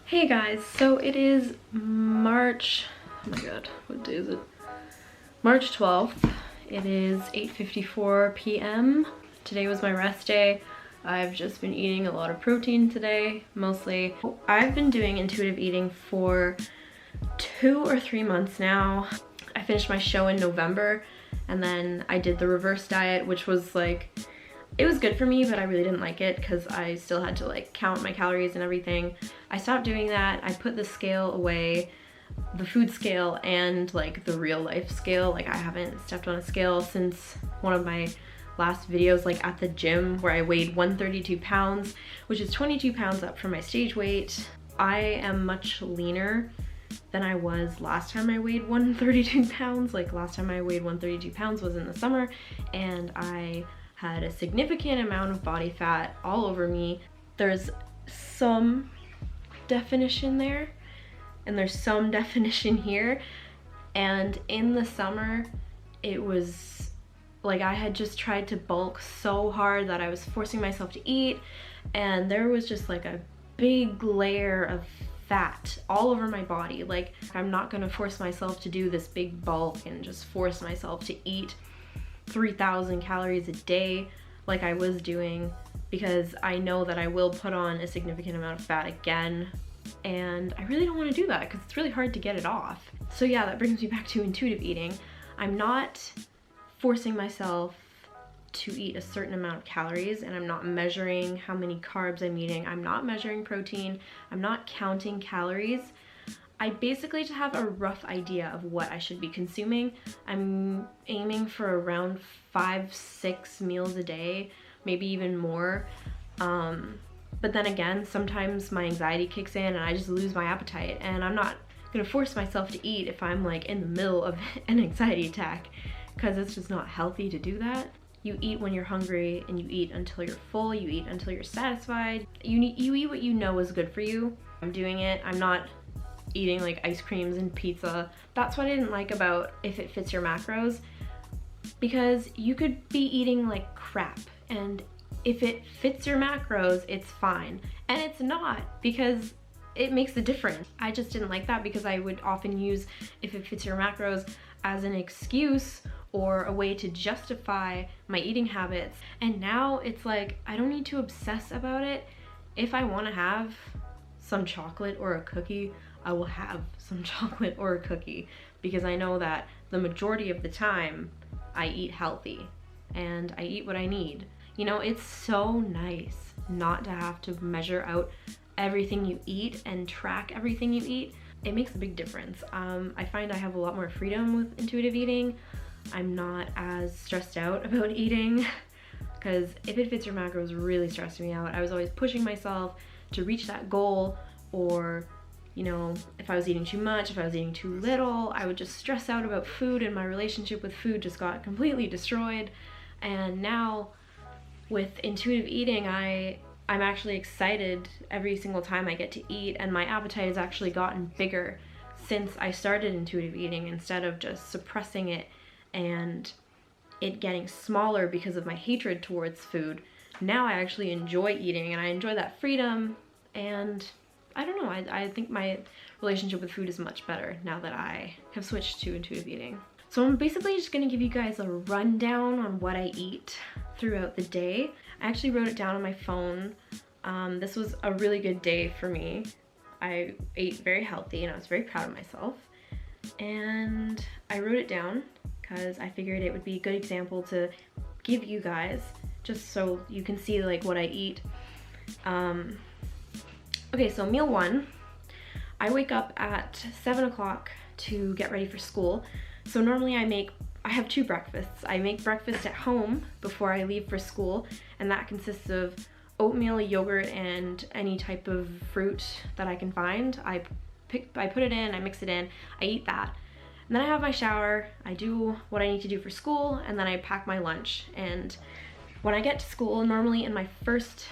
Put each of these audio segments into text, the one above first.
Hey guys, so it is March, oh my god, what day is it? March 12th. It is 8:54 p.m. Today was my rest day. I've just been eating a lot of protein today, mostly. I've been doing intuitive eating for 2 or 3 months now. I finished my show in November and then I did the reverse diet, which was like, it was good for me, but I really didn't like it because I still had to like count my calories and everything. I stopped doing that. I put the scale away, the food scale and like the real life scale. Like I haven't stepped on a scale since one of my last videos, like at the gym, where I weighed 132 pounds, which is 22 pounds up from my stage weight. I am much leaner than I was last time I weighed 132 pounds. Like last time I weighed 132 pounds was in the summer and I had a significant amount of body fat all over me. There's some definition there and there's some definition here, and in the summer it was like I had just tried to bulk so hard that I was forcing myself to eat, and there was just like a big layer of fat all over my body. Like I'm not gonna force myself to do this big bulk and just force myself to eat 3,000 calories a day like I was doing, because I know that I will put on a significant amount of fat again, and I really don't want to do that because it's really hard to get it off. So yeah, that brings me back to intuitive eating. I'm not forcing myself to eat a certain amount of calories, and I'm not measuring how many carbs I'm eating. I'm not measuring protein. I'm not counting calories. I basically just have a rough idea of what I should be consuming. I'm aiming for around 5-6 meals a day, maybe even more. But then again, sometimes my anxiety kicks in and I just lose my appetite, and I'm not gonna force myself to eat if I'm like in the middle of an anxiety attack, because it's just not healthy to do that. You eat when you're hungry and you eat until you're full, you eat until you're satisfied. You eat what you know is good for you. I'm doing it. I'm not eating like ice creams and pizza. That's what I didn't like about If It Fits Your Macros, because you could be eating like crap, and if it fits your macros, it's fine. And it's not, because it makes a difference. I just didn't like that because I would often use If It Fits Your Macros as an excuse or a way to justify my eating habits. And now it's like, I don't need to obsess about it. If I want to have some chocolate or a cookie, I will have some chocolate or a cookie, because I know that the majority of the time I eat healthy and I eat what I need. You know, it's so nice not to have to measure out everything you eat and track everything you eat. It makes a big difference. I find I have a lot more freedom with intuitive eating. I'm not as stressed out about eating, because If It Fits Your Macros really stressed me out. I was always pushing myself to reach that goal, or you know, if I was eating too much, if I was eating too little, I would just stress out about food, and my relationship with food just got completely destroyed. And now with intuitive eating, I'm actually excited every single time I get to eat, and my appetite has actually gotten bigger since I started intuitive eating, instead of just suppressing it and it getting smaller because of my hatred towards food. Now I actually enjoy eating, and I enjoy that freedom, and I don't know, I think my relationship with food is much better now that I have switched to intuitive eating. So I'm basically just gonna give you guys a rundown on what I eat throughout the day. I actually wrote it down on my phone. This was a really good day for me. I ate very healthy and I was very proud of myself. And I wrote it down because I figured it would be a good example to give you guys, just so you can see like what I eat. Okay, so meal one, I wake up at 7 o'clock to get ready for school. So normally I have 2 breakfasts. I make breakfast at home before I leave for school, and that consists of oatmeal, yogurt, and any type of fruit that I can find. I put it in, I mix it in, I eat that. And then I have my shower, I do what I need to do for school, and then I pack my lunch. And when I get to school, normally in my first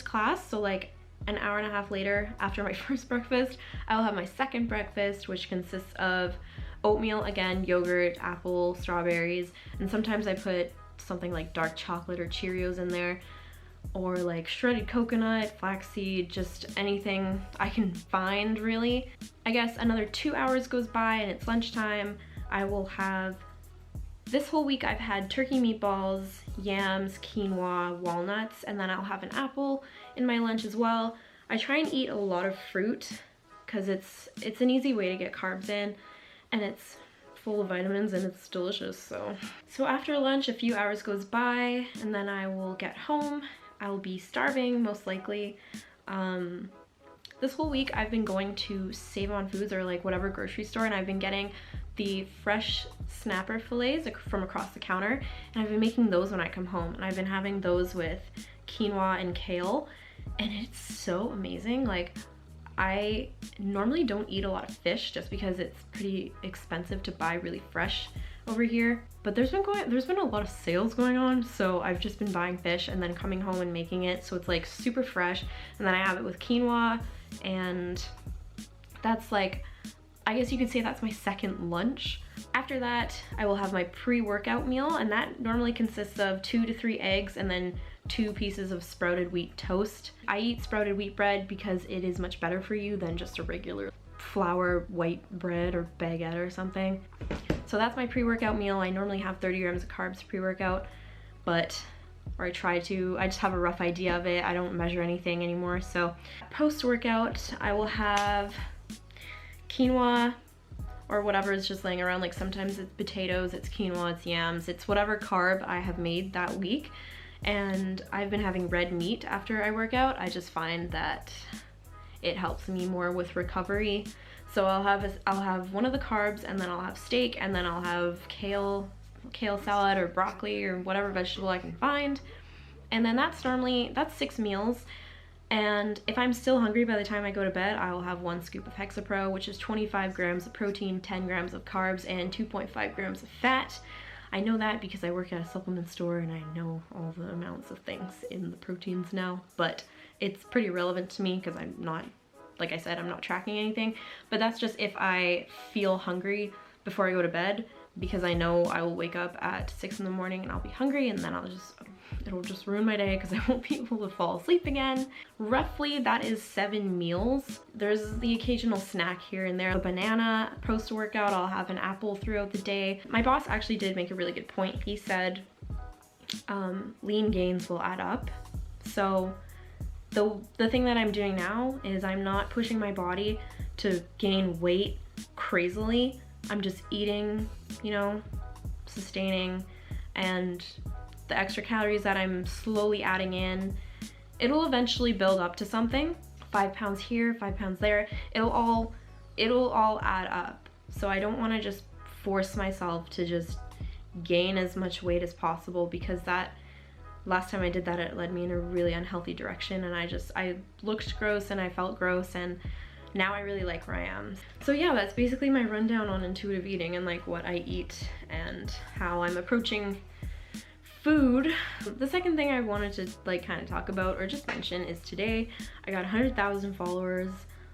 class, so like an hour and a half later after my first breakfast, I will have my second breakfast, which consists of oatmeal, again, yogurt, apple, strawberries, and sometimes I put something like dark chocolate or Cheerios in there. or like shredded coconut, flaxseed, just anything I can find really. I guess another 2 hours goes by and it's lunchtime. I will have, this whole week I've had turkey meatballs, yams, quinoa, walnuts, and then I'll have an apple in my lunch as well. I try and eat a lot of fruit because it's an easy way to get carbs in, and it's full of vitamins and it's delicious. So after lunch, a few hours goes by and then I will get home. I'll be starving most likely. This whole week I've been going to Save On Foods or like whatever grocery store, and I've been getting the fresh snapper fillets from across the counter, and I've been making those when I come home, and I've been having those with quinoa and kale, and it's so amazing. Like, I normally don't eat a lot of fish just because it's pretty expensive to buy really fresh over here, but there's been a lot of sales going on, so I've just been buying fish and then coming home and making it, so it's like super fresh. And then I have it with quinoa, and that's like, I guess you could say that's my second lunch. After that, I will have my pre-workout meal, and that normally consists of 2 to 3 eggs and then 2 pieces of sprouted wheat toast. I eat sprouted wheat bread because it is much better for you than just a regular flour white bread or baguette or something. So that's my pre-workout meal. I normally have 30 grams of carbs pre-workout, or I try to. I just have a rough idea of it. I don't measure anything anymore. So post-workout, I will have quinoa or whatever is just laying around. Like sometimes it's potatoes, it's quinoa, it's yams, it's whatever carb I have made that week. And I've been having red meat after I work out. I just find that it helps me more with recovery. So I'll have one of the carbs, and then I'll have steak, and then I'll have kale salad or broccoli or whatever vegetable I can find. And then that's 6 meals. And if I'm still hungry by the time I go to bed, I will have 1 scoop of Hexapro, which is 25 grams of protein, 10 grams of carbs, and 2.5 grams of fat. I know that because I work at a supplement store and I know all the amounts of things in the proteins now, but it's pretty relevant to me because I'm not, like I said, I'm not tracking anything. But that's just if I feel hungry before I go to bed, because I know I will wake up at 6 in the morning and I'll be hungry, and then it'll just ruin my day because I won't be able to fall asleep again. Roughly, that is 7 meals. There's the occasional snack here and there. A banana post-workout, I'll have an apple throughout the day. My boss actually did make a really good point. He said lean gains will add up. So the thing that I'm doing now is I'm not pushing my body to gain weight crazily. I'm just eating, you know, sustaining, and the extra calories that I'm slowly adding in, it'll eventually build up to something. 5 pounds here, 5 pounds there. It'll all add up. So I don't want to just force myself to just gain as much weight as possible, because that last time I did that, it led me in a really unhealthy direction, and I looked gross and I felt gross, and now I really like where I am. So yeah, that's basically my rundown on intuitive eating and like what I eat and how I'm approaching food. The second thing I wanted to like kind of talk about or just mention is today I got 100,000 followers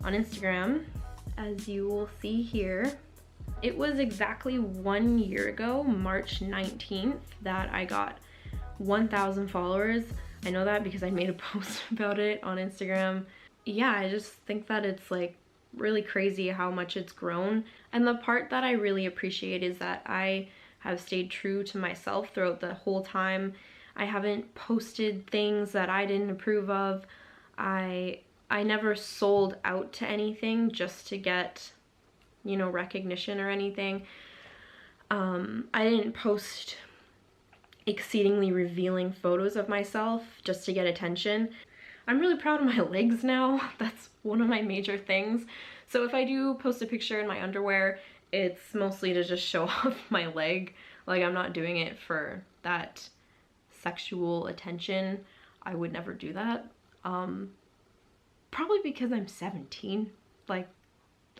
on Instagram, as you will see here. It was exactly 1 year ago, March 19th, that I got 1,000 followers. I know that because I made a post about it on Instagram. Yeah, I just think that it's like really crazy how much it's grown. And the part that I really appreciate is that I have stayed true to myself throughout the whole time. I haven't posted things that I didn't approve of. I never sold out to anything just to get, you know, recognition or anything. I didn't post exceedingly revealing photos of myself just to get attention. I'm really proud of my legs now. That's one of my major things. So if I do post a picture in my underwear, it's mostly to just show off my leg. Like, I'm not doing it for that sexual attention. I would never do that. Probably because I'm 17. Like,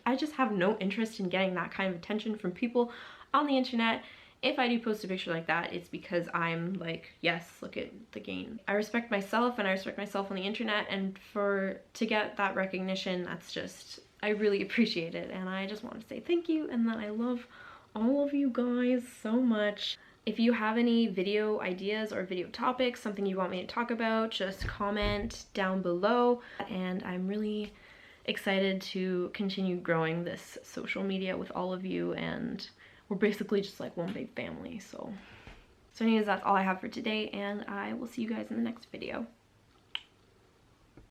I just have no interest in getting that kind of attention from people on the internet. If I do post a picture like that, it's because I'm like, yes, look at the gain. I respect myself, and I respect myself on the internet, and to get that recognition, that's just, I really appreciate it, and I just want to say thank you, and that I love all of you guys so much. If you have any video ideas or video topics, something you want me to talk about, just comment down below. And I'm really excited to continue growing this social media with all of you, and we're basically just like one big family. So anyways, that's all I have for today, and I will see you guys in the next video.